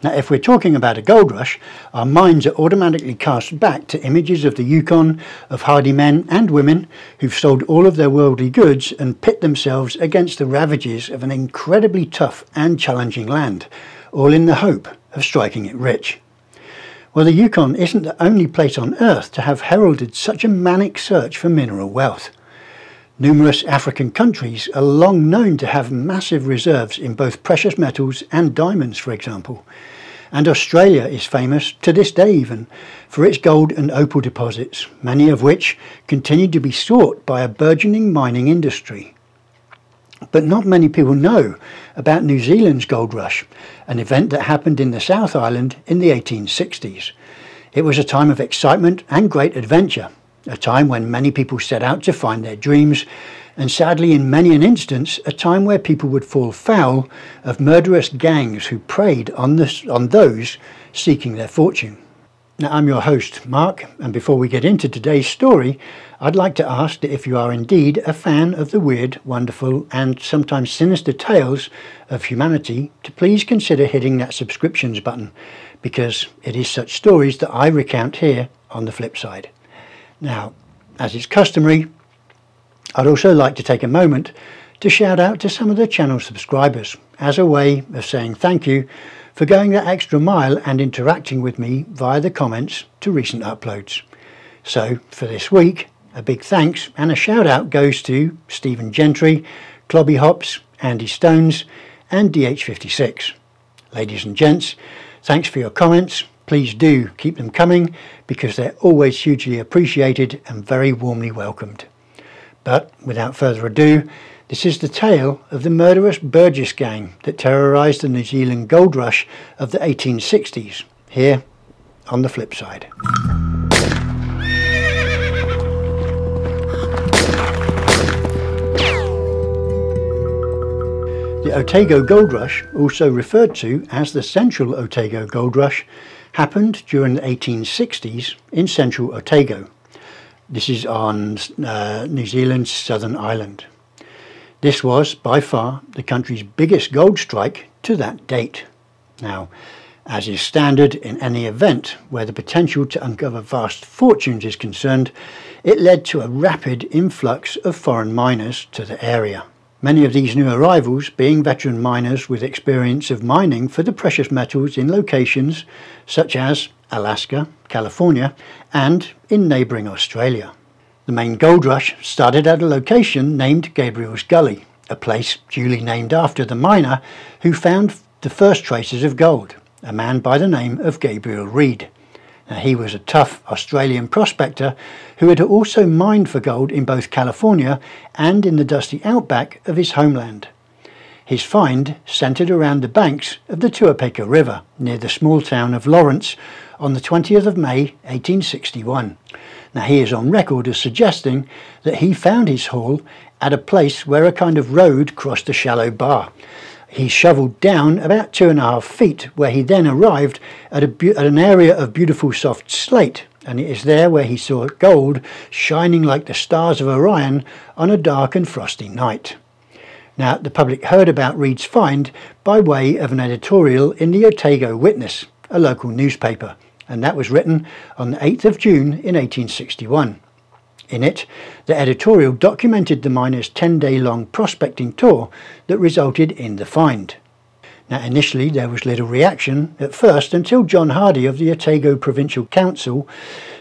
Now, if we're talking about a gold rush, our minds are automatically cast back to images of the Yukon, of hardy men and women who've sold all of their worldly goods and pit themselves against the ravages of an incredibly tough and challenging land, all in the hope of striking it rich. Well, the Yukon isn't the only place on Earth to have heralded such a manic search for mineral wealth. Numerous African countries are long known to have massive reserves in both precious metals and diamonds, for example. And Australia is famous, to this day even, for its gold and opal deposits, many of which continue to be sought by a burgeoning mining industry. But not many people know about New Zealand's gold rush, an event that happened in the South Island in the 1860s. It was a time of excitement and great adventure, a time when many people set out to find their dreams, and sadly in many an instance a time where people would fall foul of murderous gangs who preyed on those seeking their fortune. Now, I'm your host, Mark, and before we get into today's story, I'd like to ask that if you are indeed a fan of the weird, wonderful and sometimes sinister tales of humanity, to please consider hitting that subscriptions button, because it is such stories that I recount here on the flip side. Now, as is customary, I'd also like to take a moment to shout out to some of the channel subscribers as a way of saying thank you for going that extra mile and interacting with me via the comments to recent uploads. So for this week, a big thanks and a shout out goes to Stephen Gentry, Clobby Hops, Andy Stones and DH56. Ladies and gents, thanks for your comments. Please do keep them coming because they're always hugely appreciated and very warmly welcomed. But without further ado, this is the tale of the murderous Burgess Gang that terrorised the New Zealand gold rush of the 1860s, here on the flip side. The Otago Gold Rush, also referred to as the Central Otago Gold Rush, happened during the 1860s in central Otago. This is on New Zealand's southern island. This was by far the country's biggest gold strike to that date. Now, as is standard in any event where the potential to uncover vast fortunes is concerned, it led to a rapid influx of foreign miners to the area. Many of these new arrivals being veteran miners with experience of mining for the precious metals in locations such as Alaska, California and in neighbouring Australia. The main gold rush started at a location named Gabriel's Gully, a place duly named after the miner who found the first traces of gold, a man by the name of Gabriel Reid. Now, he was a tough Australian prospector who had also mined for gold in both California and in the dusty outback of his homeland. His find centred around the banks of the Tuapeka River near the small town of Lawrence on the 20th of May 1861. Now, he is on record as suggesting that he found his haul at a place where a kind of road crossed a shallow bar. He shovelled down about 2.5 feet, where he then arrived at an area of beautiful soft slate, and it is there where he saw gold shining like the stars of Orion on a dark and frosty night. Now, the public heard about Reid's find by way of an editorial in the Otago Witness, a local newspaper, and that was written on the 8th of June in 1861. In it, the editorial documented the miners' 10-day-long prospecting tour that resulted in the find. Now, initially there was little reaction at first until John Hardy of the Otago Provincial Council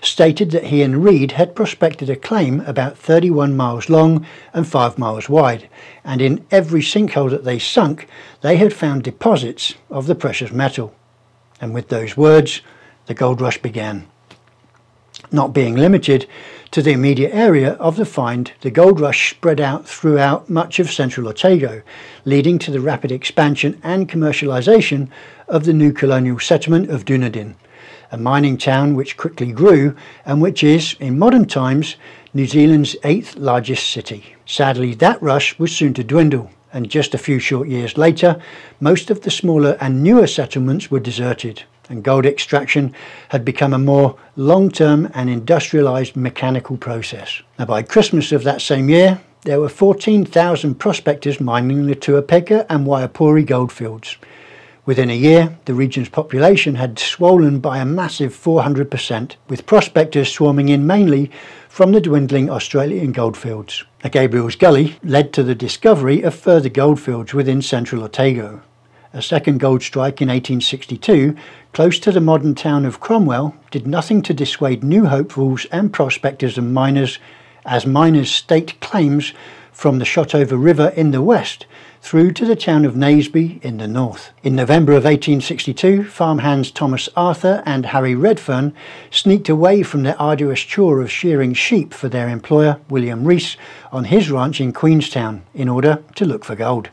stated that he and Reid had prospected a claim about 31 miles long and 5 miles wide, and in every sinkhole that they sunk they had found deposits of the precious metal. And with those words, the gold rush began. Not being limited to the immediate area of the find, the gold rush spread out throughout much of central Otago, leading to the rapid expansion and commercialisation of the new colonial settlement of Dunedin, a mining town which quickly grew and which is, in modern times, New Zealand's 8th largest city. Sadly, that rush was soon to dwindle, and just a few short years later, most of the smaller and newer settlements were deserted, and gold extraction had become a more long-term and industrialised mechanical process. Now, by Christmas of that same year, there were 14,000 prospectors mining the Tuapeka and Waipori goldfields, Within a year, the region's population had swollen by a massive 400%, with prospectors swarming in mainly from the dwindling Australian goldfields. Gabriel's Gully led to the discovery of further goldfields within central Otago. A second gold strike in 1862, close to the modern town of Cromwell, did nothing to dissuade new hopefuls and prospectors and miners, as miners staked claims from the Shotover River in the west through to the town of Naseby in the north. In November of 1862, farmhands Thomas Arthur and Harry Redfern sneaked away from their arduous chore of shearing sheep for their employer, William Rees, on his ranch in Queenstown in order to look for gold.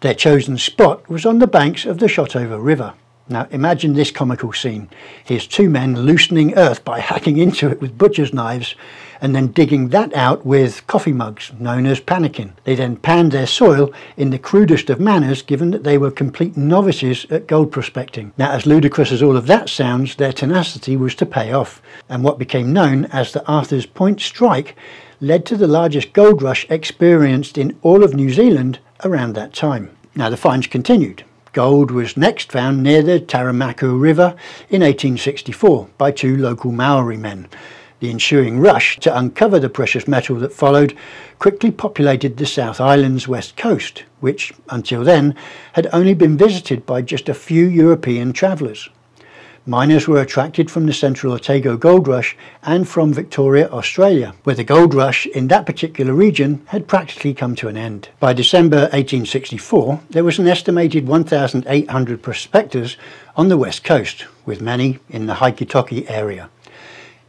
Their chosen spot was on the banks of the Shotover River. Now imagine this comical scene. Here's two men loosening earth by hacking into it with butcher's knives and then digging that out with coffee mugs, known as pannikin. They then panned their soil in the crudest of manners, given that they were complete novices at gold prospecting. Now, as ludicrous as all of that sounds, their tenacity was to pay off, and what became known as the Arthur's Point Strike led to the largest gold rush experienced in all of New Zealand around that time. Now, the finds continued. Gold was next found near the Taramaki River in 1864 by two local Maori men. The ensuing rush to uncover the precious metal that followed quickly populated the South Island's west coast, which, until then, had only been visited by just a few European travellers. Miners were attracted from the central Otago gold rush and from Victoria, Australia, where the gold rush in that particular region had practically come to an end. By December 1864, there was an estimated 1,800 prospectors on the west coast, with many in the Haikitoki area.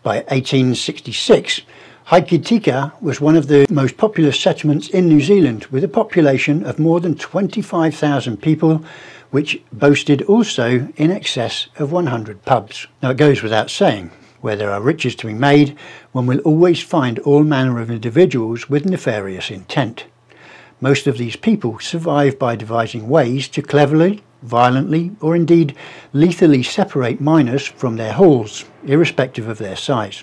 By 1866, Haikitika was one of the most populous settlements in New Zealand, with a population of more than 25,000 people, which boasted also in excess of 100 pubs. Now it goes without saying, where there are riches to be made, one will always find all manner of individuals with nefarious intent. Most of these people survive by devising ways to cleverly, violently, or indeed lethally separate miners from their hauls, irrespective of their size.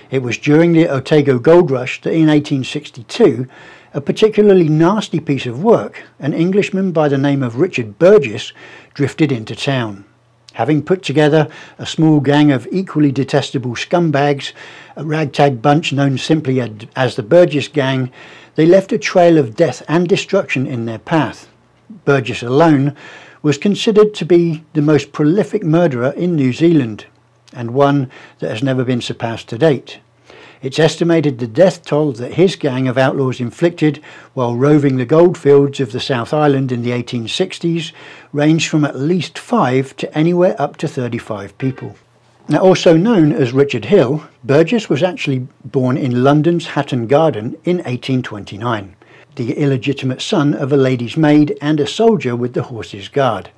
It was during the Otago gold rush that in 1862, a particularly nasty piece of work, an Englishman by the name of Richard Burgess, drifted into town. Having put together a small gang of equally detestable scumbags, a ragtag bunch known simply as the Burgess Gang, they left a trail of death and destruction in their path. Burgess alone was considered to be the most prolific murderer in New Zealand, and one that has never been surpassed to date. It's estimated the death toll that his gang of outlaws inflicted while roving the goldfields of the South Island in the 1860s ranged from at least 5 to anywhere up to 35 people. Now, also known as Richard Hill, Burgess was actually born in London's Hatton Garden in 1829, the illegitimate son of a lady's maid and a soldier with the Horses Guard.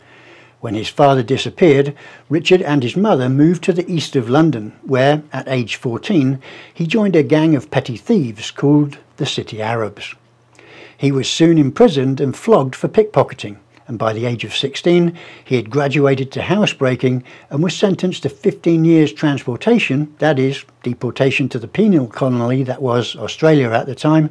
When his father disappeared, Richard and his mother moved to the east of London, where, at age 14, he joined a gang of petty thieves called the City Arabs. He was soon imprisoned and flogged for pickpocketing, and by the age of 16, he had graduated to housebreaking and was sentenced to 15 years transportation, that is, deportation to the penal colony that was Australia at the time,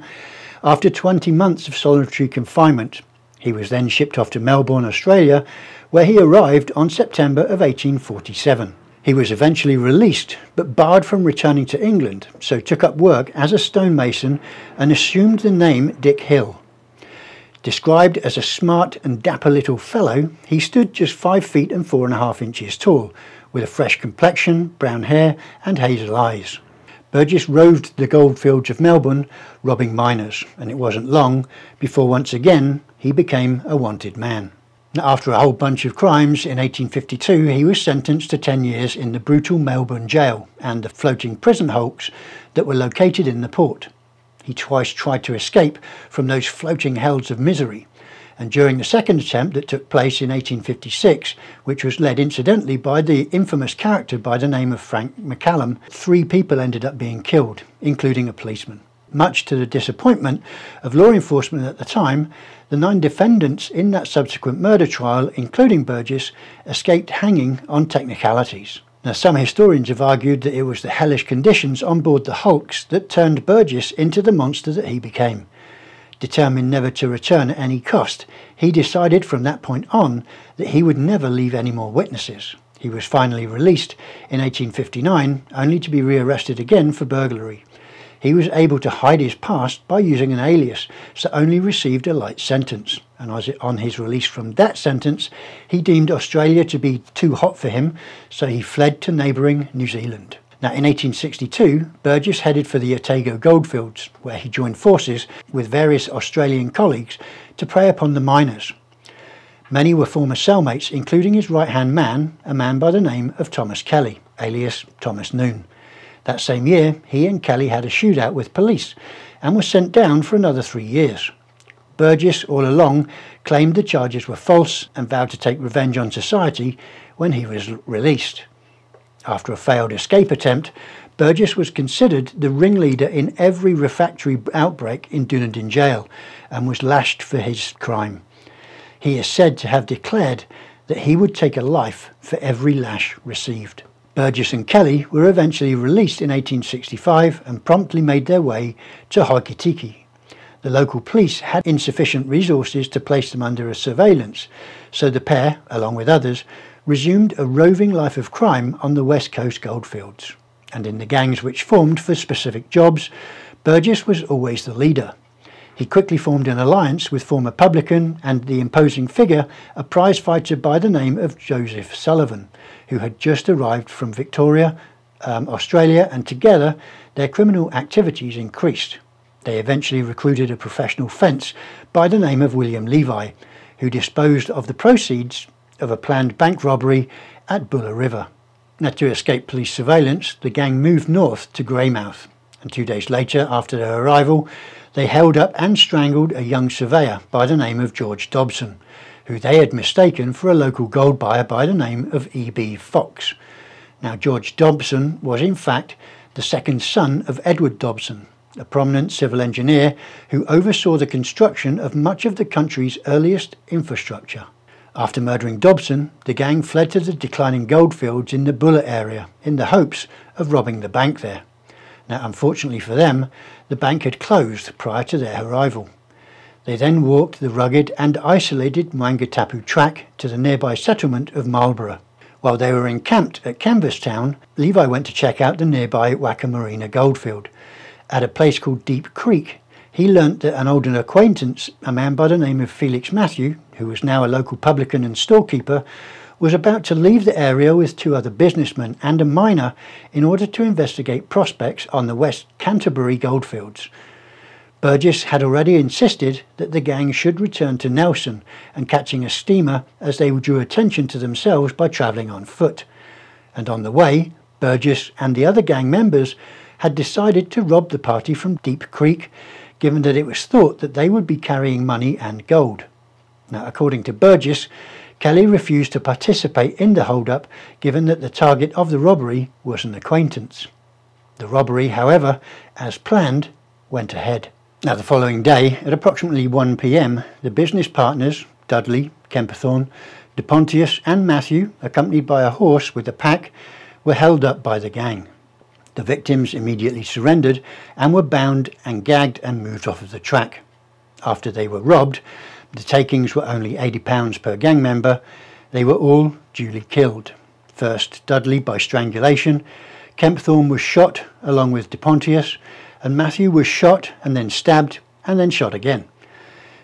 after 20 months of solitary confinement. He was then shipped off to Melbourne, Australia, where he arrived on September of 1847. He was eventually released, but barred from returning to England, so took up work as a stonemason and assumed the name Dick Hill. Described as a smart and dapper little fellow, he stood just 5 feet and 4.5 inches tall, with a fresh complexion, brown hair and hazel eyes. Burgess roved the goldfields of Melbourne, robbing miners, and it wasn't long before once again he became a wanted man. After a whole bunch of crimes, in 1852 he was sentenced to 10 years in the brutal Melbourne jail and the floating prison hulks that were located in the port. He twice tried to escape from those floating hells of misery, and during the second attempt that took place in 1856, which was led incidentally by the infamous character by the name of Frank McCallum, 3 people ended up being killed, including a policeman. Much to the disappointment of law enforcement at the time, the 9 defendants in that subsequent murder trial, including Burgess, escaped hanging on technicalities. Now, some historians have argued that it was the hellish conditions on board the hulks that turned Burgess into the monster that he became. Determined never to return at any cost, he decided from that point on that he would never leave any more witnesses. He was finally released in 1859, only to be rearrested again for burglary. He was able to hide his past by using an alias, so only received a light sentence. And on his release from that sentence, he deemed Australia to be too hot for him, so he fled to neighbouring New Zealand. Now, in 1862, Burgess headed for the Otago goldfields, where he joined forces with various Australian colleagues to prey upon the miners. Many were former cellmates, including his right-hand man, a man by the name of Thomas Kelly, alias Thomas Noon. That same year, he and Kelly had a shootout with police and was sent down for another 3 years. Burgess, all along, claimed the charges were false and vowed to take revenge on society when he was released. After a failed escape attempt, Burgess was considered the ringleader in every refractory outbreak in Dunedin jail and was lashed for his crime. He is said to have declared that he would take a life for every lash received. Burgess and Kelly were eventually released in 1865 and promptly made their way to Hoikitiki. The local police had insufficient resources to place them under surveillance, so the pair, along with others, resumed a roving life of crime on the West Coast goldfields. And in the gangs which formed for specific jobs, Burgess was always the leader. He quickly formed an alliance with former publican and the imposing figure, a prize fighter by the name of Joseph Sullivan, who had just arrived from Victoria, Australia, and together their criminal activities increased. They eventually recruited a professional fence by the name of William Levi, who disposed of the proceeds of a planned bank robbery at Buller River. Now, to escape police surveillance, the gang moved north to Greymouth, and 2 days later, after their arrival, they held up and strangled a young surveyor by the name of George Dobson, who they had mistaken for a local gold buyer by the name of E.B. Fox. Now, George Dobson was in fact the second son of Edward Dobson, a prominent civil engineer who oversaw the construction of much of the country's earliest infrastructure. After murdering Dobson, the gang fled to the declining goldfields in the Buller area in the hopes of robbing the bank there. Now, unfortunately for them, the bank had closed prior to their arrival. They then walked the rugged and isolated Manga Tapu track to the nearby settlement of Marlborough. While they were encamped at Canvastown, Levi went to check out the nearby Wakamarina goldfield. At a place called Deep Creek, he learnt that an old acquaintance, a man by the name of Felix Matthew, who was now a local publican and storekeeper, was about to leave the area with 2 other businessmen and a miner in order to investigate prospects on the West Canterbury goldfields. Burgess had already insisted that the gang should return to Nelson and catching a steamer, as they drew attention to themselves by travelling on foot. And on the way, Burgess and the other gang members had decided to rob the party from Deep Creek, given that it was thought that they would be carrying money and gold. Now, according to Burgess, Kelly refused to participate in the hold-up, given that the target of the robbery was an acquaintance. The robbery, however, as planned, went ahead. Now, the following day, at approximately 1 p.m, the business partners, Dudley, Kempthorne, De Pontius and Matthew, accompanied by a horse with a pack, were held up by the gang. The victims immediately surrendered and were bound and gagged and moved off of the track. After they were robbed, the takings were only £80 per gang member. They were all duly killed. First Dudley by strangulation, Kempthorne was shot along with De Pontius, and Matthew was shot and then stabbed and then shot again.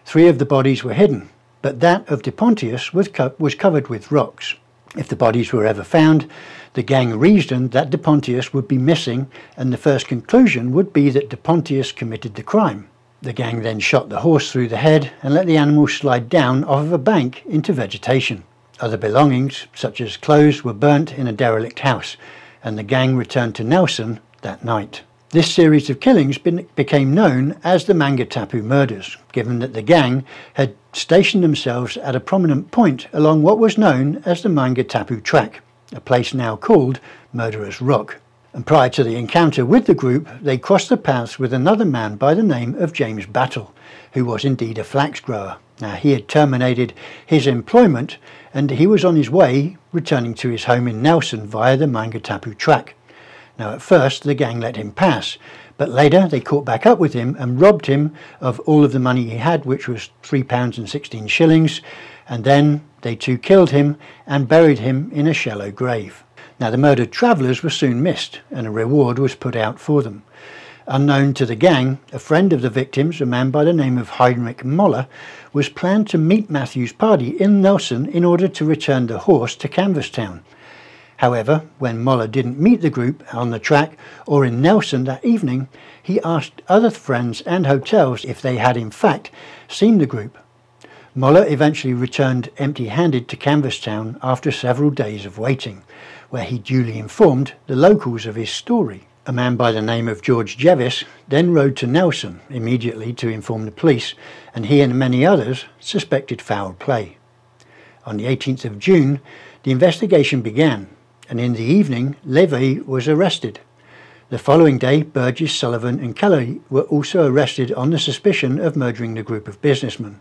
3 of the bodies were hidden, but that of De Pontius was covered with rocks. If the bodies were ever found, the gang reasoned that De Pontius would be missing, and the first conclusion would be that De Pontius committed the crime. The gang then shot the horse through the head and let the animal slide down off of a bank into vegetation. Other belongings, such as clothes, were burnt in a derelict house, and the gang returned to Nelson that night. This series of killings became known as the Manga Tapu murders, given that the gang had stationed themselves at a prominent point along what was known as the Manga Tapu track, a place now called Murderer's Rock. And prior to the encounter with the group, they crossed the paths with another man by the name of James Battle, who was indeed a flax grower. Now, he had terminated his employment and he was on his way returning to his home in Nelson via the Manga Tapu track. Now, at first the gang let him pass, But later they caught back up with him and robbed him of all of the money he had, which was £3.16, and then they too killed him and buried him in a shallow grave. Now the murdered travellers were soon missed, and a reward was put out for them. Unknown to the gang, a friend of the victims, a man by the name of Heinrich Moller, was planned to meet Matthew's party in Nelson in order to return the horse to Canvastown. However, when Moller didn't meet the group on the track or in Nelson that evening, he asked other friends and hotels if they had in fact seen the group. Moller eventually returned empty-handed to Canvastown after several days of waiting, where he duly informed the locals of his story. A man by the name of George Jevis then rode to Nelson immediately to inform the police, and he and many others suspected foul play. On the 18th of June, the investigation began, and in the evening, Levy was arrested. The following day, Burgess, Sullivan and Kelly were also arrested on the suspicion of murdering the group of businessmen.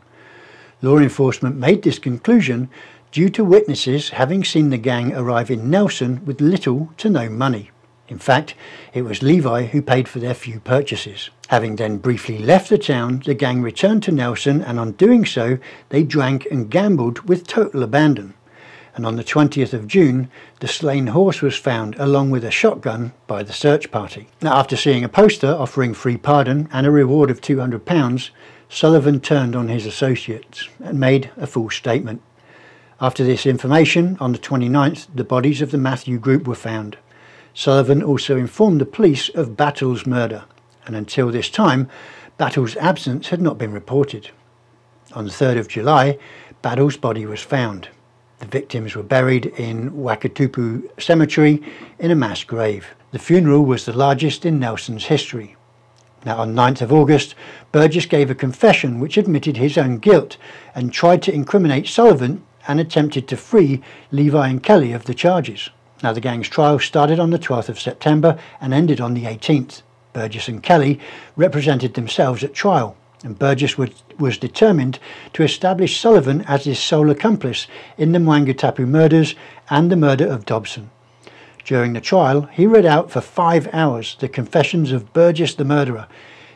Law enforcement made this conclusion due to witnesses having seen the gang arrive in Nelson with little to no money. In fact, it was Levi who paid for their few purchases. Having then briefly left the town, the gang returned to Nelson, and on doing so, they drank and gambled with total abandon. And on the 20th of June, the slain horse was found along with a shotgun by the search party. Now, after seeing a poster offering free pardon and a reward of £200, Sullivan turned on his associates and made a full statement. After this information, on the 29th, the bodies of the Matthew group were found. Sullivan also informed the police of Battle's murder, and until this time, Battle's absence had not been reported. On the 3rd of July, Battle's body was found. The victims were buried in Manga Tapu cemetery in a mass grave. The funeral was the largest in Nelson's history. Now on 9th of August, Burgess gave a confession which admitted his own guilt and tried to incriminate Sullivan and attempted to free Levi and Kelly of the charges. Now the gang's trial started on the 12th of September and ended on the 18th. Burgess and Kelly represented themselves at trial, and Burgess was determined to establish Sullivan as his sole accomplice in the Manga Tapu murders and the murder of Dobson. During the trial, he read out for 5 hours the confessions of Burgess the murderer,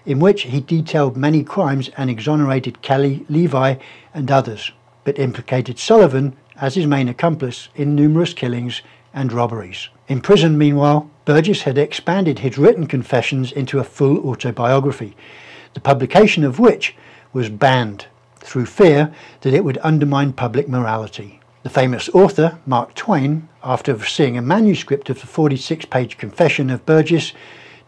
in which he detailed many crimes and exonerated Kelly, Levi and others, but implicated Sullivan as his main accomplice in numerous killings and robberies. In prison, meanwhile, Burgess had expanded his written confessions into a full autobiography, the publication of which was banned through fear that it would undermine public morality. The famous author, Mark Twain, after seeing a manuscript of the 46-page confession of Burgess,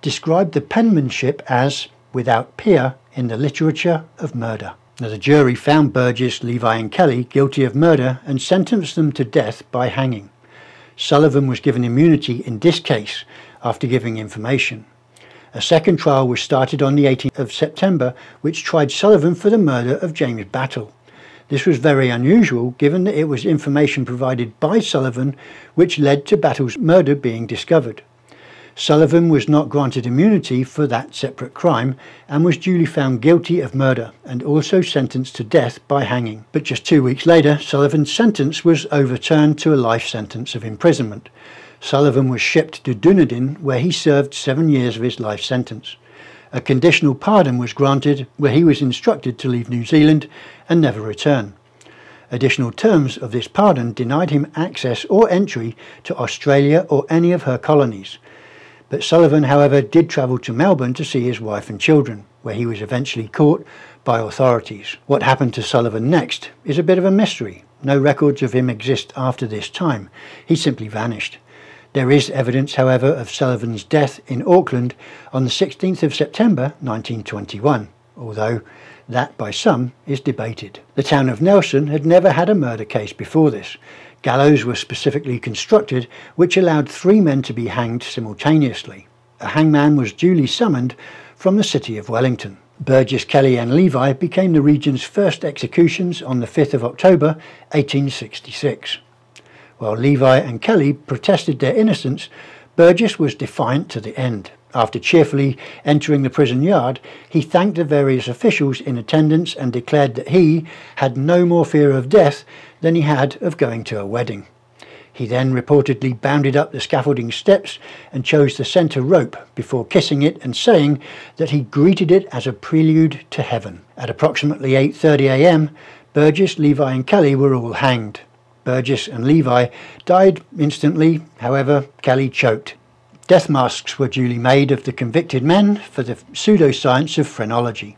described the penmanship as without peer in the literature of murder. Now, the jury found Burgess, Levi and Kelly guilty of murder and sentenced them to death by hanging. Sullivan was given immunity in this case after giving information. A second trial was started on the 18th of September, which tried Sullivan for the murder of James Battle. This was very unusual, given that it was information provided by Sullivan which led to Battle's murder being discovered. Sullivan was not granted immunity for that separate crime and was duly found guilty of murder and also sentenced to death by hanging. But just 2 weeks later, Sullivan's sentence was overturned to a life sentence of imprisonment. Sullivan was shipped to Dunedin, where he served 7 years of his life sentence. A conditional pardon was granted, where he was instructed to leave New Zealand and never return. Additional terms of this pardon denied him access or entry to Australia or any of her colonies. But Sullivan, however, did travel to Melbourne to see his wife and children, where he was eventually caught by authorities. What happened to Sullivan next is a bit of a mystery. No records of him exist after this time. He simply vanished. There is evidence, however, of Sullivan's death in Auckland on the 16th of September 1921, although that by some is debated. The town of Nelson had never had a murder case before this. Gallows were specifically constructed, which allowed 3 men to be hanged simultaneously. A hangman was duly summoned from the city of Wellington. Burgess, Kelly and Levi became the region's first executions on the 5th of October 1866. While Levi and Kelly protested their innocence, Burgess was defiant to the end. After cheerfully entering the prison yard, he thanked the various officials in attendance and declared that he had no more fear of death than he had of going to a wedding. He then reportedly bounded up the scaffolding steps and chose the centre rope before kissing it and saying that he greeted it as a prelude to heaven. At approximately 8:30 a.m, Burgess, Levi and Kelly were all hanged. Burgess and Levi died instantly, however Kelly choked. Death masks were duly made of the convicted men for the pseudoscience of phrenology,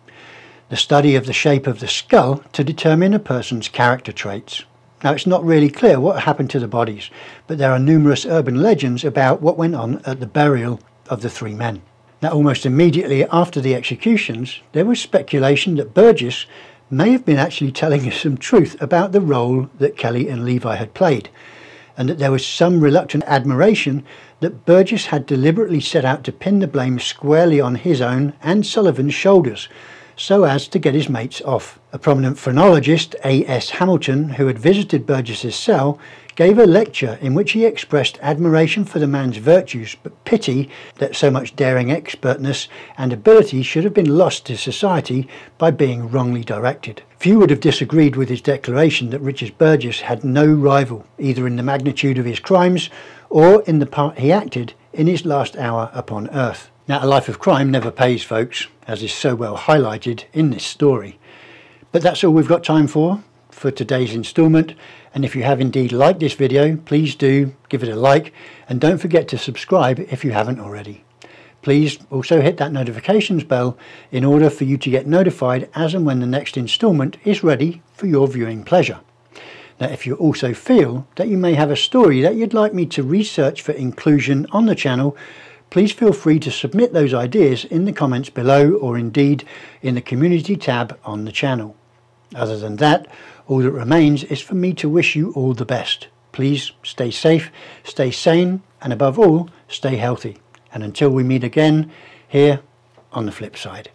the study of the shape of the skull to determine a person's character traits. Now, it's not really clear what happened to the bodies, but there are numerous urban legends about what went on at the burial of the three men. Now, almost immediately after the executions, there was speculation that Burgess may have been actually telling us some truth about the role that Kelly and Levi had played, and that there was some reluctant admiration that Burgess had deliberately set out to pin the blame squarely on his own and Sullivan's shoulders, so as to get his mates off. A prominent phrenologist, A.S. Hamilton, who had visited Burgess's cell, gave a lecture in which he expressed admiration for the man's virtues, but pity that so much daring expertness and ability should have been lost to society by being wrongly directed. Few would have disagreed with his declaration that Richard Burgess had no rival, either in the magnitude of his crimes or in the part he acted in his last hour upon earth. Now, a life of crime never pays, folks, as is so well highlighted in this story. But that's all we've got time for today's instalment, and if you have indeed liked this video, please do give it a like, and don't forget to subscribe if you haven't already. Please also hit that notifications bell in order for you to get notified as and when the next instalment is ready for your viewing pleasure. Now, if you also feel that you may have a story that you'd like me to research for inclusion on the channel, please feel free to submit those ideas in the comments below, or indeed in the community tab on the channel. Other than that, all that remains is for me to wish you all the best. Please stay safe, stay sane, and above all, stay healthy. And until we meet again, here on the flip side.